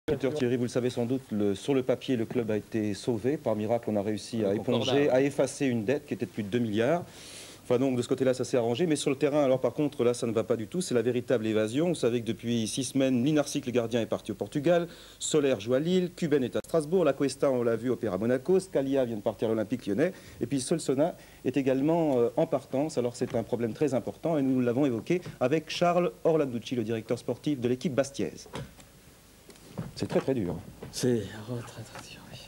Peter Thierry, vous le savez sans doute, sur le papier, le club a été sauvé. Par miracle, on a réussi à éponger, à effacer une dette qui était de plus de 2 milliards. Enfin donc, de ce côté-là, ça s'est arrangé. Mais sur le terrain, alors par contre, là, ça ne va pas du tout. C'est la véritable évasion. Vous savez que depuis 6 semaines, Linarsic, le gardien, est parti au Portugal. Soler joue à Lille. Cuben est à Strasbourg. La Cuesta, on l'a vu, opère à Monaco. Scalia vient de partir à l'Olympique Lyonnais. Et puis Solsona est également en partance. Alors c'est un problème très important et nous l'avons évoqué avec Charles Orlanducci, le directeur sportif de l'équipe bastiaise. C'est très très dur. C'est très très dur, oui.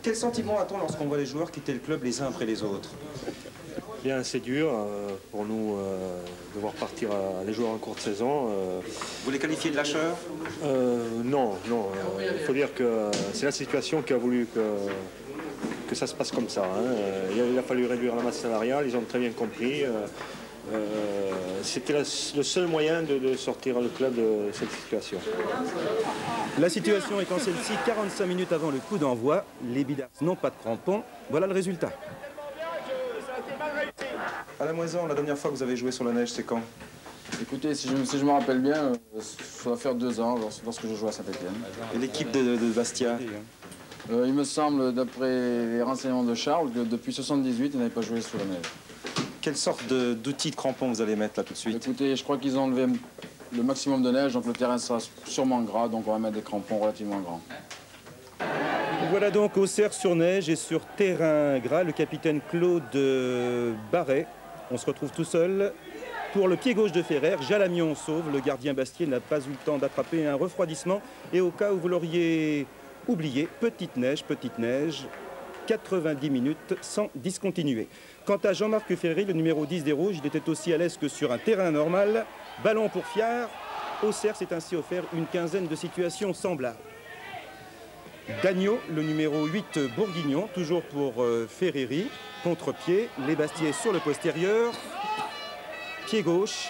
Quel sentiment a-t-on lorsqu'on voit les joueurs quitter le club les uns après les autres? Bien, c'est dur pour nous de voir partir les joueurs en courte saison. Vous les qualifiez de lâcheurs? Non. Il faut dire que c'est la situation qui a voulu que ça se passe comme ça. Hein. Il a fallu réduire la masse salariale, ils ont très bien compris. C'était le seul moyen de sortir le club de cette situation. La situation étant celle-ci, 45 minutes avant le coup d'envoi, les Bidars n'ont pas de crampons. Voilà le résultat. À la Moison, la dernière fois que vous avez joué sur la neige, c'est quand? Écoutez, si je me rappelle bien, ça va faire 2 ans lorsque je jouais à Saint-Étienne. Et l'équipe de Bastia? Il me semble, d'après les renseignements de Charles, que depuis 1978, ils n'avaient pas joué sous la neige. Quelle sorte d'outils de crampons vous allez mettre là tout de suite? Écoutez, je crois qu'ils ont enlevé le maximum de neige, donc le terrain sera sûrement gras, donc on va mettre des crampons relativement grands. Voilà donc Auxerre-sur-Neige et sur terrain gras, le capitaine Claude Barret. On se retrouve tout seul. Pour le pied gauche de Ferrer, Jalamion sauve. Le gardien Bastier n'a pas eu le temps d'attraper un refroidissement. Et au cas où vous l'auriez oublié, petite neige, 90 minutes sans discontinuer. Quant à Jean-Marc Ferry, le numéro 10 des Rouges, il était aussi à l'aise que sur un terrain normal. Ballon pour Fiard. Auxerre s'est ainsi offert une quinzaine de situations semblables. Dagneau, le numéro 8 Bourguignon, toujours pour Ferreri, contre-pied, les Bastiais sur le postérieur, pied gauche,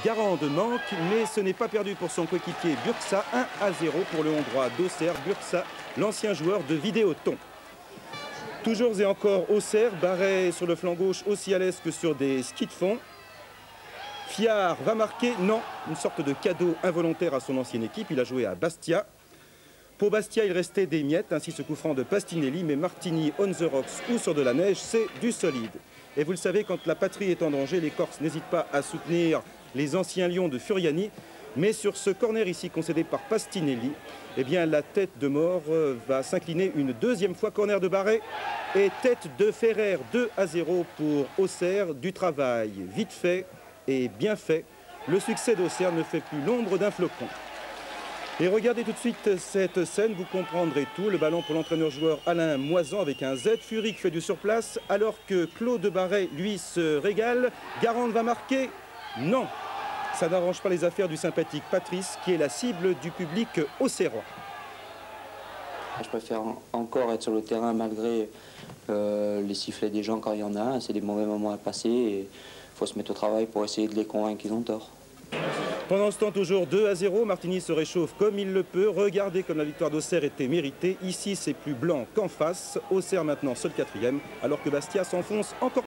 Garande manque, mais ce n'est pas perdu pour son coéquipier Burksa, 1-0 pour le Hongrois d'Auxerre, Burksa, l'ancien joueur de Vidéoton. Toujours et encore Auxerre, Barret sur le flanc gauche aussi à l'aise que sur des skis de fond. Fiard va marquer, non, une sorte de cadeau involontaire à son ancienne équipe, il a joué à Bastia. Pour Bastia, il restait des miettes, ainsi ce coup franc de Pastinelli, mais Martini, on the rocks ou sur de la neige, c'est du solide. Et vous le savez, quand la patrie est en danger, les Corses n'hésitent pas à soutenir les anciens lions de Furiani. Mais sur ce corner ici concédé par Pastinelli, eh bien la tête de mort va s'incliner une deuxième fois, corner de Barret. Et tête de Ferrer, 2-0 pour Auxerre, du travail vite fait et bien fait. Le succès d'Auxerre ne fait plus l'ombre d'un flocon. Et regardez tout de suite cette scène, vous comprendrez tout. Le ballon pour l'entraîneur-joueur Alain Moisan avec un Z. Fury qui fait du surplace, alors que Claude Barret, lui, se régale. Garande va marquer? Non. Ça n'arrange pas les affaires du sympathique Patrice, qui est la cible du public auxerrois. Je préfère encore être sur le terrain malgré les sifflets des gens quand il y en a. C'est des mauvais moments à passer et il faut se mettre au travail pour essayer de les convaincre qu'ils ont tort. Pendant ce temps, toujours 2-0, Martini se réchauffe comme il le peut. Regardez comme la victoire d'Auxerre était méritée. Ici, c'est plus blanc qu'en face. Auxerre maintenant seul 4e, alors que Bastia s'enfonce encore